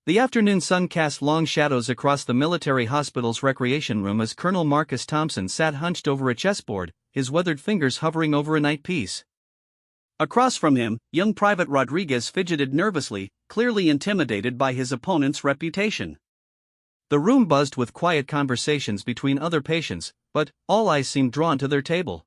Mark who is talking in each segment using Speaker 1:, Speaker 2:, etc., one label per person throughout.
Speaker 1: The afternoon sun cast long shadows across the military hospital's recreation room as Colonel Marcus Thompson sat hunched over a chessboard, his weathered fingers hovering over a night piece. Across from him, young Private Rodriguez fidgeted nervously, clearly intimidated by his opponent's reputation. The room buzzed with quiet conversations between other patients, but all eyes seemed drawn to their table.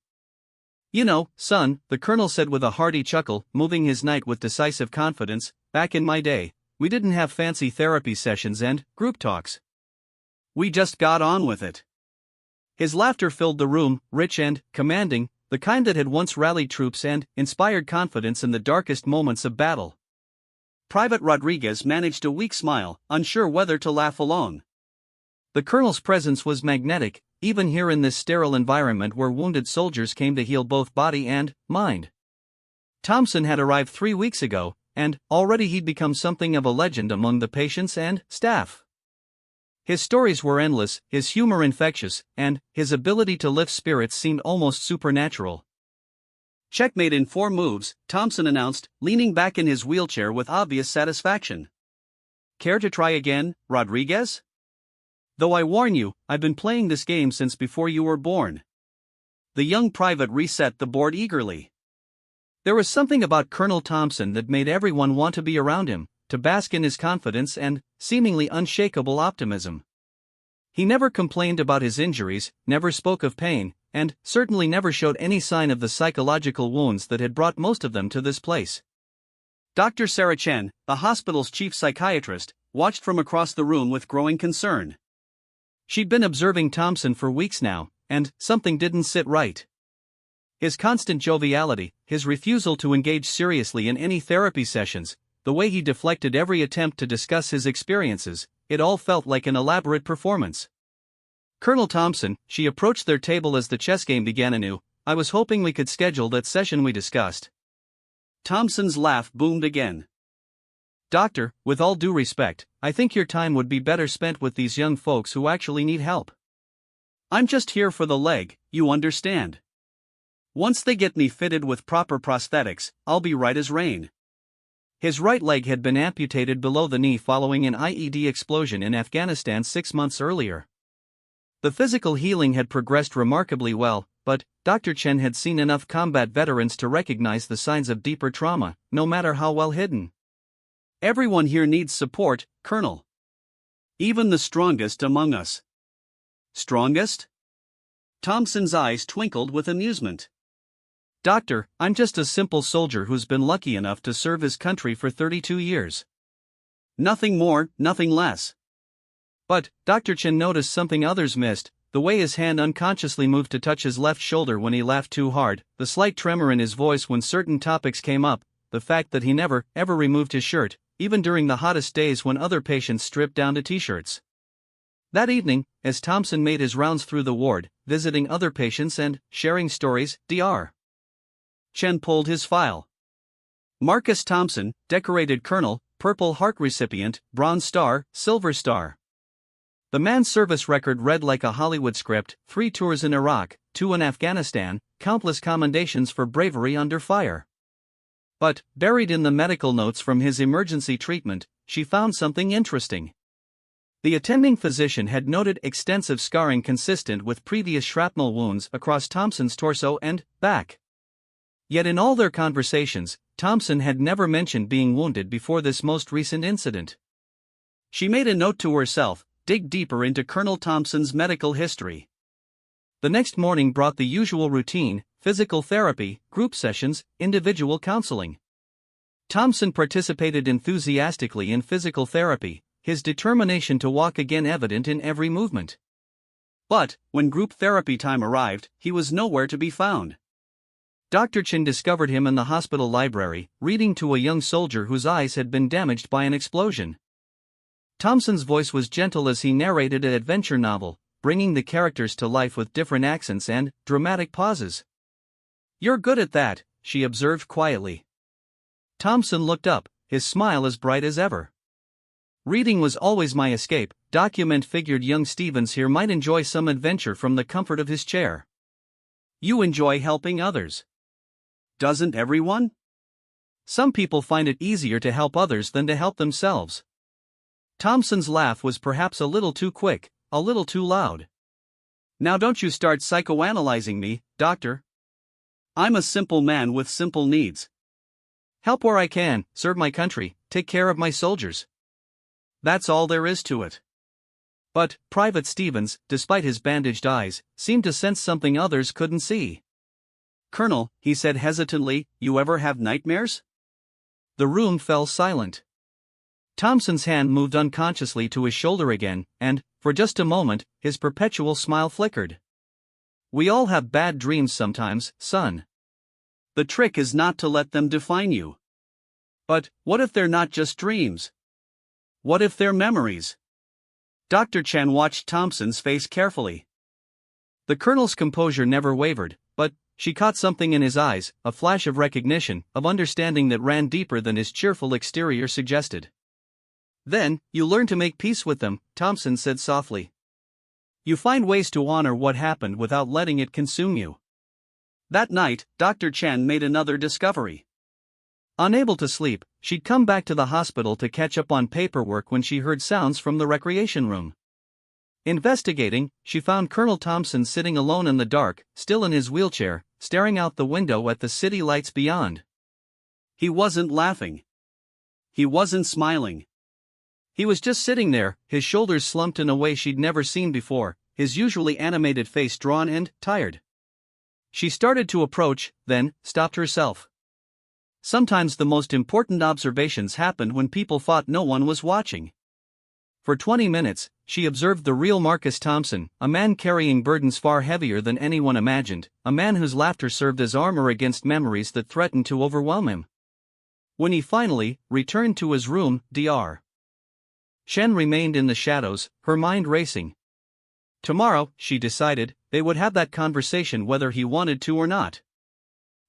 Speaker 1: "You know, son," the colonel said with a hearty chuckle, moving his knight with decisive confidence, "back in my day, we didn't have fancy therapy sessions and group talks. We just got on with it." His laughter filled the room, rich and commanding, the kind that had once rallied troops and inspired confidence in the darkest moments of battle. Private Rodriguez managed a weak smile, unsure whether to laugh along. The colonel's presence was magnetic, even here in this sterile environment where wounded soldiers came to heal both body and mind. Thompson had arrived 3 weeks ago, and already he'd become something of a legend among the patients and staff. His stories were endless, his humor infectious, and his ability to lift spirits seemed almost supernatural. "Checkmate in 4 moves," Thompson announced, leaning back in his wheelchair with obvious satisfaction. "Care to try again, Rodriguez? Though I warn you, I've been playing this game since before you were born." The young private reset the board eagerly. There was something about Colonel Thompson that made everyone want to be around him, to bask in his confidence and seemingly unshakable optimism. He never complained about his injuries, never spoke of pain, and certainly never showed any sign of the psychological wounds that had brought most of them to this place. Dr. Sarah Chen, the hospital's chief psychiatrist, watched from across the room with growing concern. She'd been observing Thompson for weeks now, and something didn't sit right. His constant joviality, his refusal to engage seriously in any therapy sessions, the way he deflected every attempt to discuss his experiences, it all felt like an elaborate performance. "Colonel Thompson," she approached their table as the chess game began anew, "I was hoping we could schedule that session we discussed." Thompson's laugh boomed again. "Doctor, with all due respect, I think your time would be better spent with these young folks who actually need help. I'm just here for the leg, you understand. Once they get me fitted with proper prosthetics, I'll be right as rain." His right leg had been amputated below the knee following an IED explosion in Afghanistan 6 months earlier. The physical healing had progressed remarkably well, but Dr. Chen had seen enough combat veterans to recognize the signs of deeper trauma, no matter how well hidden. "Everyone here needs support, Colonel. Even the strongest among us." "Strongest?" Thompson's eyes twinkled with amusement. "Doctor, I'm just a simple soldier who's been lucky enough to serve his country for 32 years. Nothing more, nothing less." But Dr. Chen noticed something others missed, the way his hand unconsciously moved to touch his left shoulder when he laughed too hard, the slight tremor in his voice when certain topics came up, the fact that he never, ever removed his shirt, even during the hottest days when other patients stripped down to t-shirts. That evening, as Thompson made his rounds through the ward, visiting other patients and sharing stories, Dr. Chen pulled his file. "Marcus Thompson, decorated colonel, Purple Heart recipient, Bronze Star, Silver Star." The man's service record read like a Hollywood script: 3 tours in Iraq, 2 in Afghanistan, countless commendations for bravery under fire. But, buried in the medical notes from his emergency treatment, she found something interesting. The attending physician had noted extensive scarring consistent with previous shrapnel wounds across Thompson's torso and back. Yet in all their conversations, Thompson had never mentioned being wounded before this most recent incident. She made a note to herself: dig deeper into Colonel Thompson's medical history. The next morning brought the usual routine: physical therapy, group sessions, individual counseling. Thompson participated enthusiastically in physical therapy, his determination to walk again evident in every movement. But, when group therapy time arrived, he was nowhere to be found. Dr. Chen discovered him in the hospital library, reading to a young soldier whose eyes had been damaged by an explosion. Thompson's voice was gentle as he narrated an adventure novel, bringing the characters to life with different accents and dramatic pauses. "You're good at that," she observed quietly. Thompson looked up, his smile as bright as ever. "Reading was always my escape." Document figured young Stevens here might enjoy some adventure from the comfort of his chair. "You enjoy helping others. Doesn't everyone? Some people find it easier to help others than to help themselves." Thompson's laugh was perhaps a little too quick, a little too loud. Now don't you start psychoanalyzing me, doctor. I'm a simple man with simple needs. Help where I can, serve my country, take care of my soldiers. That's all there is to it. But Private Stevens, despite his bandaged eyes, seemed to sense something others couldn't see. Colonel, he said hesitantly, you ever have nightmares? The room fell silent. Thompson's hand moved unconsciously to his shoulder again, and, for just a moment, his perpetual smile flickered. We all have bad dreams sometimes, son. The trick is not to let them define you. But, what if they're not just dreams? What if they're memories? Dr. Chen watched Thompson's face carefully. The colonel's composure never wavered, but she caught something in his eyes, a flash of recognition, of understanding that ran deeper than his cheerful exterior suggested. Then, you learn to make peace with them, Thompson said softly. You find ways to honor what happened without letting it consume you. That night, Dr. Chen made another discovery. Unable to sleep, she'd come back to the hospital to catch up on paperwork when she heard sounds from the recreation room. Investigating, she found Colonel Thompson sitting alone in the dark, still in his wheelchair, staring out the window at the city lights beyond. He wasn't laughing. He wasn't smiling. He was just sitting there, his shoulders slumped in a way she'd never seen before, his usually animated face drawn and tired. She started to approach, then stopped herself. Sometimes the most important observations happened when people thought no one was watching. For 20 minutes, she observed the real Marcus Thompson, a man carrying burdens far heavier than anyone imagined, a man whose laughter served as armor against memories that threatened to overwhelm him. When he finally returned to his room, Dr. Chen remained in the shadows, her mind racing. Tomorrow, she decided, they would have that conversation whether he wanted to or not.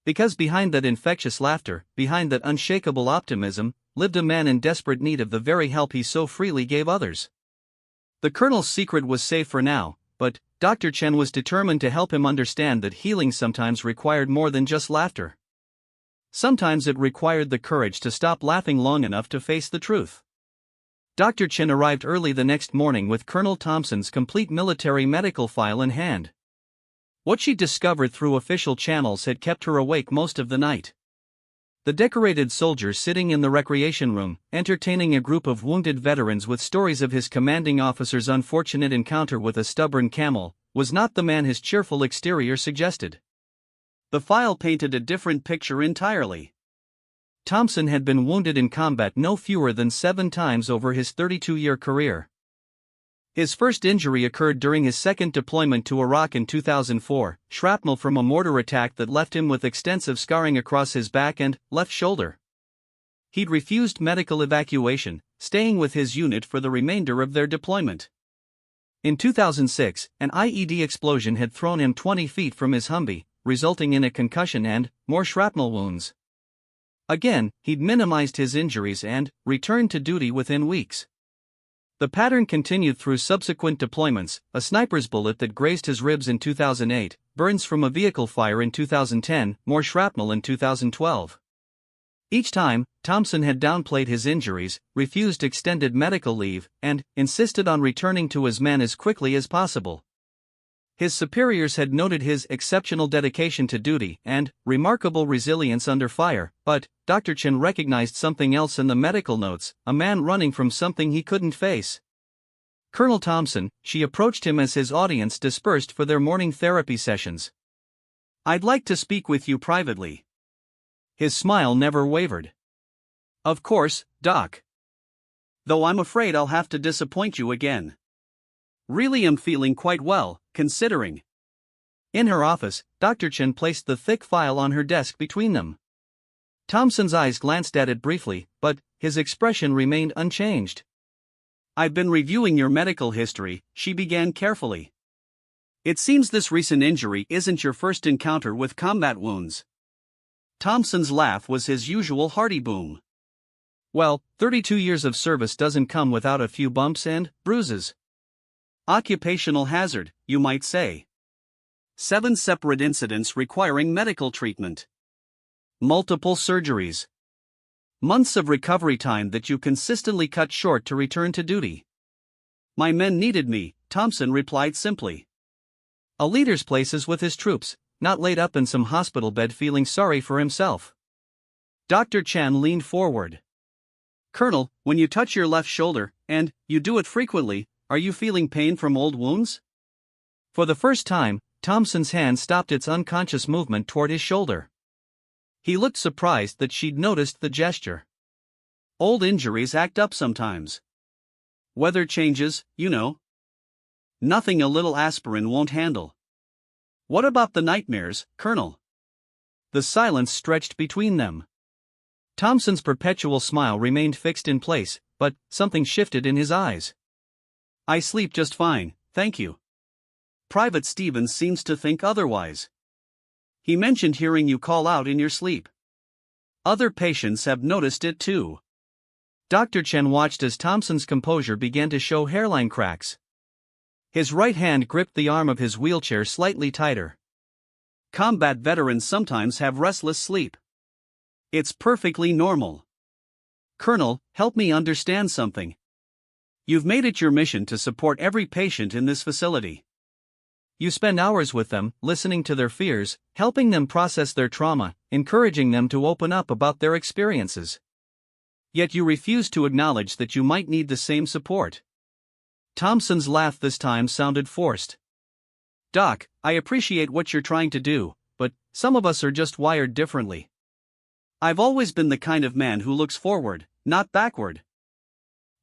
Speaker 1: Because behind that infectious laughter, behind that unshakable optimism, lived a man in desperate need of the very help he so freely gave others. The colonel's secret was safe for now, but Dr. Chen was determined to help him understand that healing sometimes required more than just laughter. Sometimes it required the courage to stop laughing long enough to face the truth. Dr. Chen arrived early the next morning with Colonel Thompson's complete military medical file in hand. What she discovered through official channels had kept her awake most of the night. The decorated soldier sitting in the recreation room, entertaining a group of wounded veterans with stories of his commanding officer's unfortunate encounter with a stubborn camel, was not the man his cheerful exterior suggested. The file painted a different picture entirely. Thompson had been wounded in combat no fewer than 7 times over his 32-year career. His first injury occurred during his second deployment to Iraq in 2004, shrapnel from a mortar attack that left him with extensive scarring across his back and left shoulder. He'd refused medical evacuation, staying with his unit for the remainder of their deployment. In 2006, an IED explosion had thrown him 20 feet from his Humvee, resulting in a concussion and more shrapnel wounds. Again, he'd minimized his injuries and returned to duty within weeks. The pattern continued through subsequent deployments: a sniper's bullet that grazed his ribs in 2008, burns from a vehicle fire in 2010, more shrapnel in 2012. Each time, Thompson had downplayed his injuries, refused extended medical leave, and insisted on returning to his men as quickly as possible. His superiors had noted his exceptional dedication to duty and remarkable resilience under fire, but Dr. Chen recognized something else in the medical notes: a man running from something he couldn't face. Colonel Thompson, she approached him as his audience dispersed for their morning therapy sessions. "I'd like to speak with you privately." His smile never wavered. "Of course, Doc. Though I'm afraid I'll have to disappoint you again. Really am feeling quite well, considering." In her office, Dr. Chen placed the thick file on her desk between them. Thompson's eyes glanced at it briefly, but his expression remained unchanged. "I've been reviewing your medical history," she began carefully. "It seems this recent injury isn't your first encounter with combat wounds." Thompson's laugh was his usual hearty boom. "Well, 32 years of service doesn't come without a few bumps and bruises. Occupational hazard, you might say. 7 separate incidents requiring medical treatment. Multiple surgeries. Months of recovery time that you consistently cut short to return to duty. My men needed me, Thompson replied simply. A leader's place is with his troops, not laid up in some hospital bed feeling sorry for himself. Dr. Chen leaned forward. Colonel, when you touch your left shoulder, and you do it frequently, are you feeling pain from old wounds? For the first time, Thompson's hand stopped its unconscious movement toward his shoulder. He looked surprised that she'd noticed the gesture. Old injuries act up sometimes. Weather changes, you know. Nothing a little aspirin won't handle. What about the nightmares, Colonel? The silence stretched between them. Thompson's perpetual smile remained fixed in place, but something shifted in his eyes. I sleep just fine, thank you. Private Stevens seems to think otherwise. He mentioned hearing you call out in your sleep. Other patients have noticed it too. Dr. Chen watched as Thompson's composure began to show hairline cracks. His right hand gripped the arm of his wheelchair slightly tighter. Combat veterans sometimes have restless sleep. It's perfectly normal. Colonel, help me understand something. You've made it your mission to support every patient in this facility. You spend hours with them, listening to their fears, helping them process their trauma, encouraging them to open up about their experiences. Yet you refuse to acknowledge that you might need the same support. Thompson's laugh this time sounded forced. Doc, I appreciate what you're trying to do, but some of us are just wired differently. I've always been the kind of man who looks forward, not backward.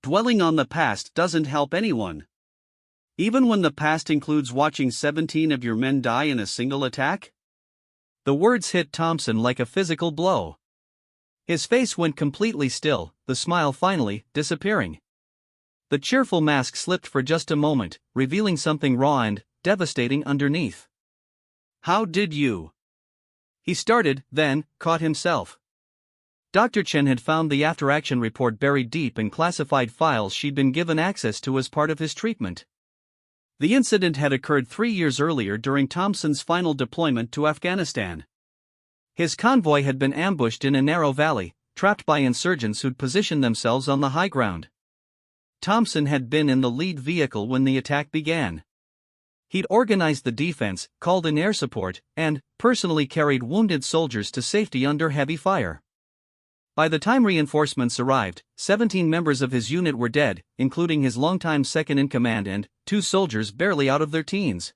Speaker 1: Dwelling on the past doesn't help anyone. Even when the past includes watching 17 of your men die in a single attack? The words hit Thompson like a physical blow. His face went completely still, the smile finally disappearing. The cheerful mask slipped for just a moment, revealing something raw and devastating underneath. How did you? He started, then caught himself. Dr. Chen had found the after-action report buried deep in classified files she'd been given access to as part of his treatment. The incident had occurred 3 years earlier during Thompson's final deployment to Afghanistan. His convoy had been ambushed in a narrow valley, trapped by insurgents who'd positioned themselves on the high ground. Thompson had been in the lead vehicle when the attack began. He'd organized the defense, called in air support, and personally carried wounded soldiers to safety under heavy fire. By the time reinforcements arrived, 17 members of his unit were dead, including his longtime second-in-command and 2 soldiers barely out of their teens.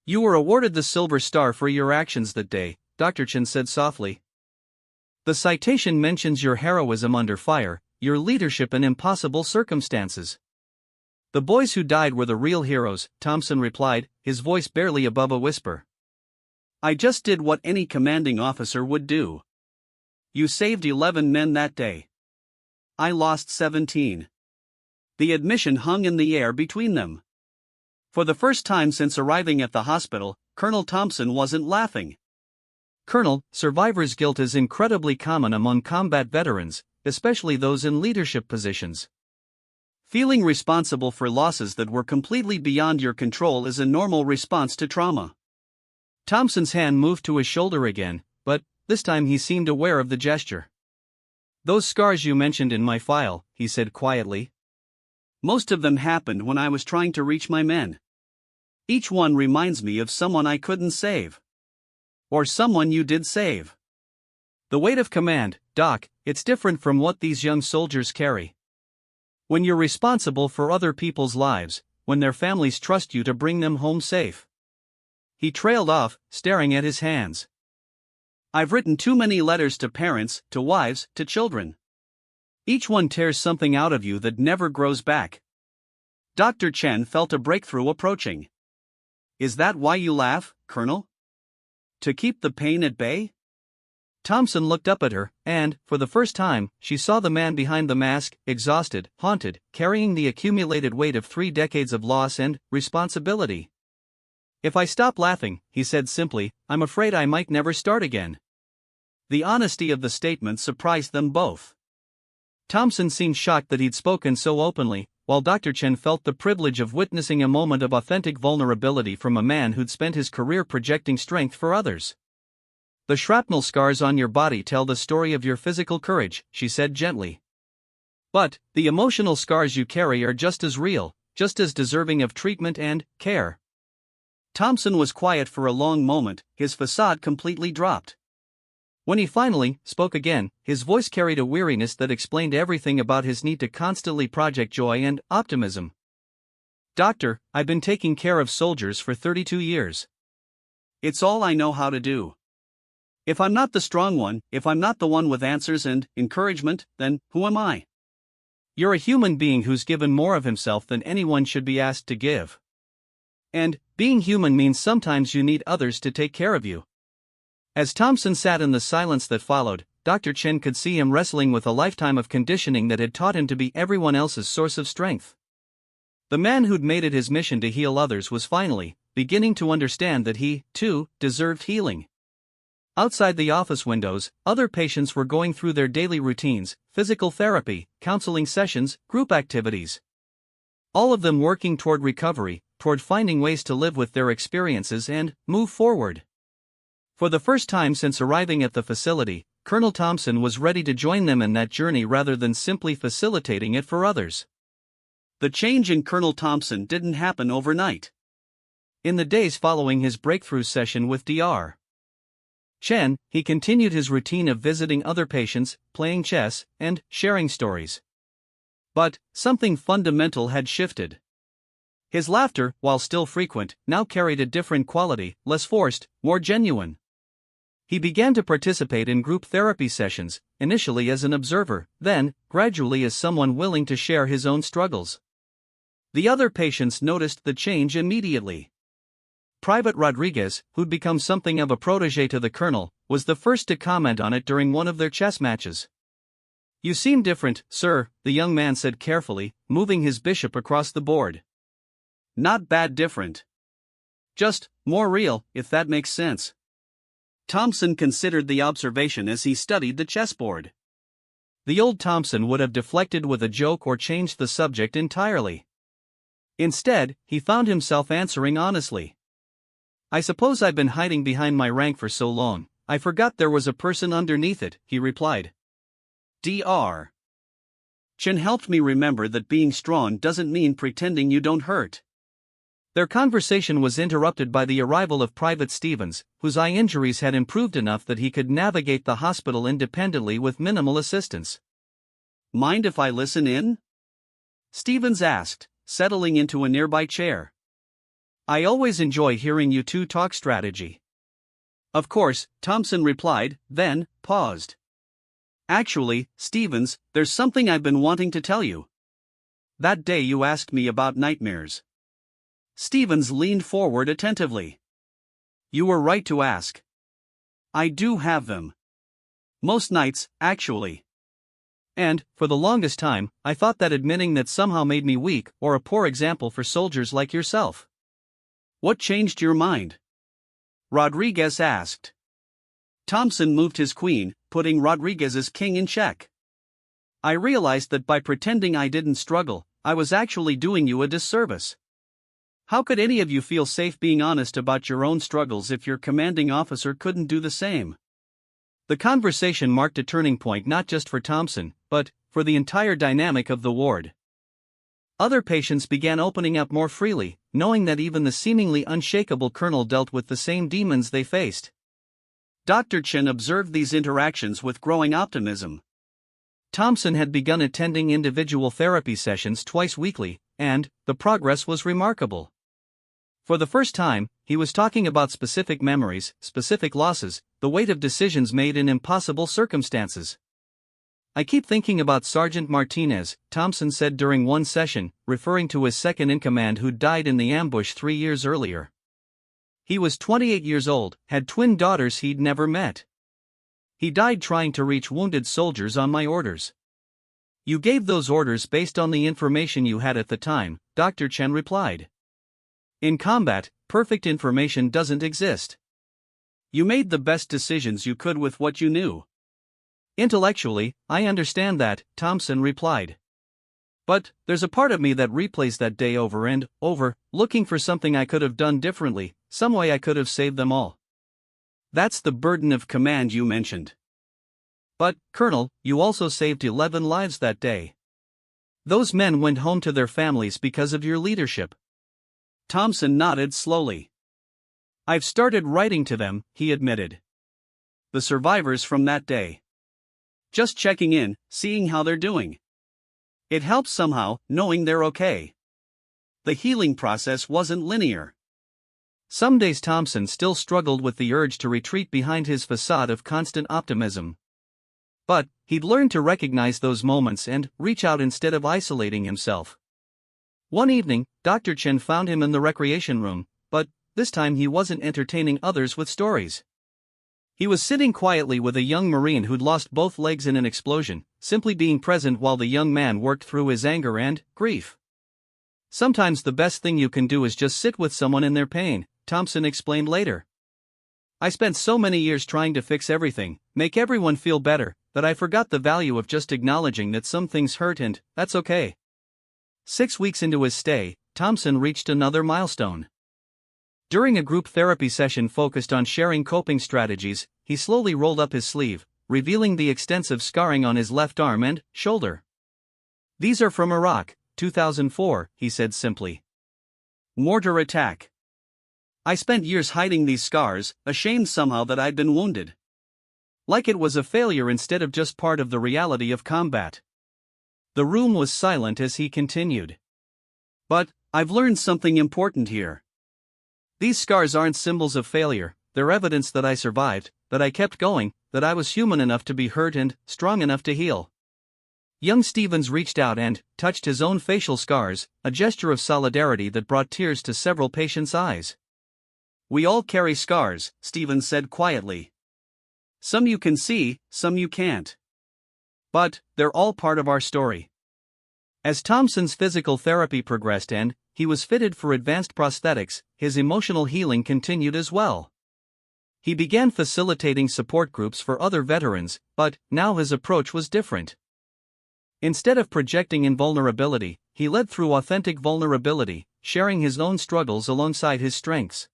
Speaker 1: You were awarded the Silver Star for your actions that day, Dr. Chen said softly. The citation mentions your heroism under fire, your leadership in impossible circumstances. The boys who died were the real heroes, Thompson replied, his voice barely above a whisper. I just did what any commanding officer would do. You saved 11 men that day. I lost 17. The admission hung in the air between them. For the first time since arriving at the hospital, Colonel Thompson wasn't laughing. Colonel, survivor's guilt is incredibly common among combat veterans, especially those in leadership positions. Feeling responsible for losses that were completely beyond your control is a normal response to trauma. Thompson's hand moved to his shoulder again, but this time he seemed aware of the gesture. Those scars you mentioned in my file, he said quietly. Most of them happened when I was trying to reach my men. Each one reminds me of someone I couldn't save. Or someone you did save. The weight of command, Doc, it's different from what these young soldiers carry. When you're responsible for other people's lives, when their families trust you to bring them home safe. He trailed off, staring at his hands. I've written too many letters to parents, to wives, to children. Each one tears something out of you that never grows back. Dr. Chen felt a breakthrough approaching. Is that why you laugh, Colonel? To keep the pain at bay? Thompson looked up at her, and, for the first time, she saw the man behind the mask, exhausted, haunted, carrying the accumulated weight of 3 decades of loss and responsibility. If I stop laughing, he said simply, I'm afraid I might never start again. The honesty of the statement surprised them both. Thompson seemed shocked that he'd spoken so openly, while Dr. Chen felt the privilege of witnessing a moment of authentic vulnerability from a man who'd spent his career projecting strength for others. The shrapnel scars on your body tell the story of your physical courage, she said gently. But the emotional scars you carry are just as real, just as deserving of treatment and care. Thompson was quiet for a long moment, his facade completely dropped. When he finally spoke again, his voice carried a weariness that explained everything about his need to constantly project joy and optimism. Doctor, I've been taking care of soldiers for 32 years. It's all I know how to do. If I'm not the strong one, if I'm not the one with answers and encouragement, then who am I? You're a human being who's given more of himself than anyone should be asked to give. And being human means sometimes you need others to take care of you. As Thompson sat in the silence that followed, Dr. Chen could see him wrestling with a lifetime of conditioning that had taught him to be everyone else's source of strength. The man who'd made it his mission to heal others was finally beginning to understand that he, too, deserved healing. Outside the office windows, other patients were going through their daily routines, physical therapy, counseling sessions, group activities. All of them working toward recovery, toward finding ways to live with their experiences and move forward. For the first time since arriving at the facility, Colonel Thompson was ready to join them in that journey rather than simply facilitating it for others. The change in Colonel Thompson didn't happen overnight. In the days following his breakthrough session with Dr. Chen, he continued his routine of visiting other patients, playing chess, and sharing stories. But something fundamental had shifted. His laughter, while still frequent, now carried a different quality, less forced, more genuine. He began to participate in group therapy sessions, initially as an observer, then, gradually as someone willing to share his own struggles. The other patients noticed the change immediately. Private Rodriguez, who'd become something of a protege to the colonel, was the first to comment on it during one of their chess matches. "You seem different, sir," the young man said carefully, moving his bishop across the board. "Not bad different. Just more real, if that makes sense." Thompson considered the observation as he studied the chessboard. The old Thompson would have deflected with a joke or changed the subject entirely. Instead, he found himself answering honestly. "I suppose I've been hiding behind my rank for so long, I forgot there was a person underneath it," he replied. Dr. Chen helped me remember that being strong doesn't mean pretending you don't hurt. Their conversation was interrupted by the arrival of Private Stevens, whose eye injuries had improved enough that he could navigate the hospital independently with minimal assistance. "Mind if I listen in?" Stevens asked, settling into a nearby chair. "I always enjoy hearing you two talk strategy." "Of course," Thompson replied, then paused. "Actually, Stevens, there's something I've been wanting to tell you. That day you asked me about nightmares." Stevens leaned forward attentively. "You were right to ask. I do have them. Most nights, actually. And, for the longest time, I thought that admitting that somehow made me weak or a poor example for soldiers like yourself." "What changed your mind?" Rodriguez asked. Thompson moved his queen, putting Rodriguez's king in check. "I realized that by pretending I didn't struggle, I was actually doing you a disservice. How could any of you feel safe being honest about your own struggles if your commanding officer couldn't do the same?" The conversation marked a turning point not just for Thompson, but for the entire dynamic of the ward. Other patients began opening up more freely, knowing that even the seemingly unshakable colonel dealt with the same demons they faced. Dr. Chen observed these interactions with growing optimism. Thompson had begun attending individual therapy sessions twice weekly, and the progress was remarkable. For the first time, he was talking about specific memories, specific losses, the weight of decisions made in impossible circumstances. "I keep thinking about Sergeant Martinez," Thompson said during one session, referring to his second-in-command who died in the ambush 3 years earlier. He was 28 years old, had twin daughters he'd never met. "He died trying to reach wounded soldiers on my orders." "You gave those orders based on the information you had at the time," Dr. Chen replied. "In combat, perfect information doesn't exist. You made the best decisions you could with what you knew." "Intellectually, I understand that," Thompson replied. "But there's a part of me that replays that day over and over, looking for something I could have done differently, some way I could have saved them all." That's the burden of command you mentioned. But, Colonel, you also saved 11 lives that day. Those men went home to their families because of your leadership. Thompson nodded slowly. I've started writing to them, he admitted. The survivors from that day. Just checking in, seeing how they're doing. It helps somehow, knowing they're okay. The healing process wasn't linear. Some days Thompson still struggled with the urge to retreat behind his facade of constant optimism. But, he'd learned to recognize those moments and reach out instead of isolating himself. One evening, Dr. Chen found him in the recreation room, but this time he wasn't entertaining others with stories. He was sitting quietly with a young Marine who'd lost both legs in an explosion, simply being present while the young man worked through his anger and grief. Sometimes the best thing you can do is just sit with someone in their pain, Thompson explained later. I spent so many years trying to fix everything, make everyone feel better, that I forgot the value of just acknowledging that some things hurt and that's okay. 6 weeks into his stay, Thompson reached another milestone. During a group therapy session focused on sharing coping strategies, he slowly rolled up his sleeve, revealing the extensive scarring on his left arm and shoulder. These are from Iraq, 2004, he said simply. Mortar attack. I spent years hiding these scars, ashamed somehow that I'd been wounded. Like it was a failure instead of just part of the reality of combat. The room was silent as he continued. But, I've learned something important here. These scars aren't symbols of failure, they're evidence that I survived, that I kept going, that I was human enough to be hurt and strong enough to heal. Young Stevens reached out and touched his own facial scars, a gesture of solidarity that brought tears to several patients' eyes. We all carry scars, Stevens said quietly. Some you can see, some you can't. But, they're all part of our story. As Thompson's physical therapy progressed and he was fitted for advanced prosthetics, his emotional healing continued as well. He began facilitating support groups for other veterans, but now his approach was different. Instead of projecting invulnerability, he led through authentic vulnerability, sharing his own struggles alongside his strengths.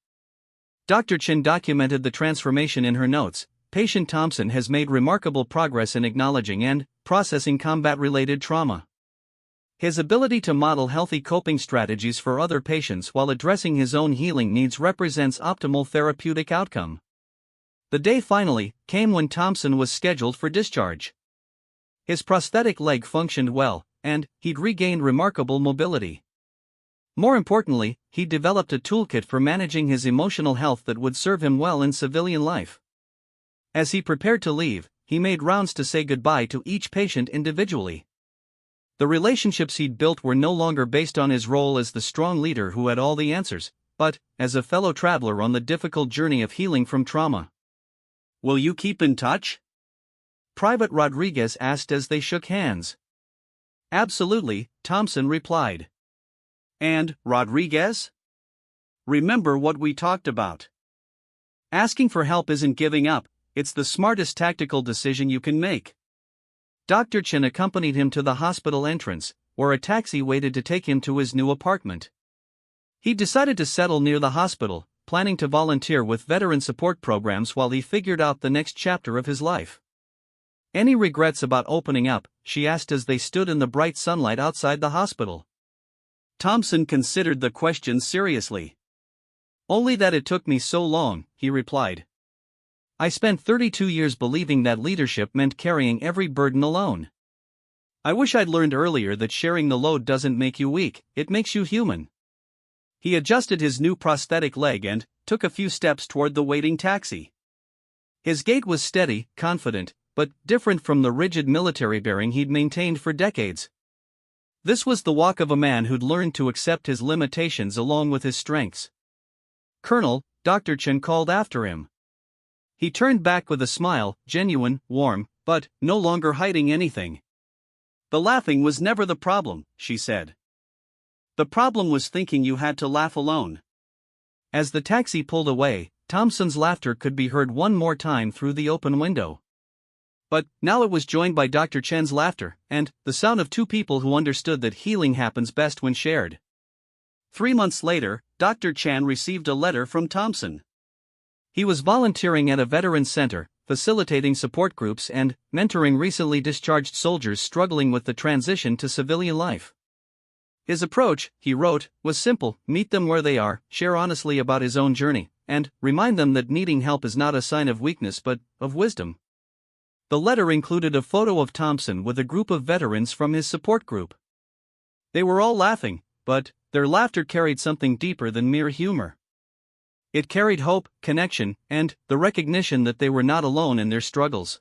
Speaker 1: Dr. Chen documented the transformation in her notes. Patient Thompson has made remarkable progress in acknowledging and processing combat-related trauma. His ability to model healthy coping strategies for other patients while addressing his own healing needs represents optimal therapeutic outcome. The day finally came when Thompson was scheduled for discharge. His prosthetic leg functioned well, and he'd regained remarkable mobility. More importantly, he developed a toolkit for managing his emotional health that would serve him well in civilian life. As he prepared to leave, he made rounds to say goodbye to each patient individually. The relationships he'd built were no longer based on his role as the strong leader who had all the answers, but as a fellow traveler on the difficult journey of healing from trauma. Will you keep in touch? Private Rodriguez asked as they shook hands. Absolutely, Thompson replied. And, Rodriguez? Remember what we talked about. Asking for help isn't giving up, it's the smartest tactical decision you can make. Dr. Chen accompanied him to the hospital entrance, where a taxi waited to take him to his new apartment. He decided to settle near the hospital, planning to volunteer with veteran support programs while he figured out the next chapter of his life. Any regrets about opening up? She asked as they stood in the bright sunlight outside the hospital. Thompson considered the question seriously. Only that it took me so long, he replied. I spent 32 years believing that leadership meant carrying every burden alone. I wish I'd learned earlier that sharing the load doesn't make you weak, it makes you human. He adjusted his new prosthetic leg and took a few steps toward the waiting taxi. His gait was steady, confident, but different from the rigid military bearing he'd maintained for decades. This was the walk of a man who'd learned to accept his limitations along with his strengths. Colonel, Dr. Chen called after him. He turned back with a smile, genuine, warm, but no longer hiding anything. The laughing was never the problem, she said. The problem was thinking you had to laugh alone. As the taxi pulled away, Thompson's laughter could be heard one more time through the open window. But now it was joined by Dr. Chen's laughter, and the sound of two people who understood that healing happens best when shared. 3 months later, Dr. Chen received a letter from Thompson. He was volunteering at a veterans center, facilitating support groups and mentoring recently discharged soldiers struggling with the transition to civilian life. His approach, he wrote, was simple: meet them where they are, share honestly about his own journey, and remind them that needing help is not a sign of weakness but of wisdom. The letter included a photo of Thompson with a group of veterans from his support group. They were all laughing, but their laughter carried something deeper than mere humor. It carried hope, connection, and the recognition that they were not alone in their struggles.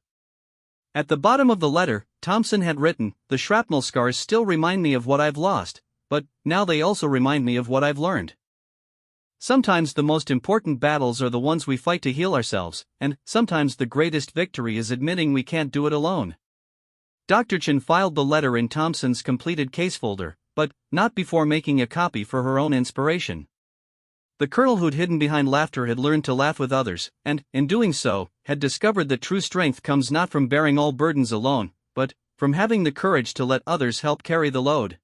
Speaker 1: At the bottom of the letter, Thompson had written, "The shrapnel scars still remind me of what I've lost, but now they also remind me of what I've learned." Sometimes the most important battles are the ones we fight to heal ourselves, and sometimes the greatest victory is admitting we can't do it alone. Dr. Chen filed the letter in Thompson's completed case folder, but not before making a copy for her own inspiration. The colonel who'd hidden behind laughter had learned to laugh with others, and, in doing so, had discovered that true strength comes not from bearing all burdens alone, but from having the courage to let others help carry the load.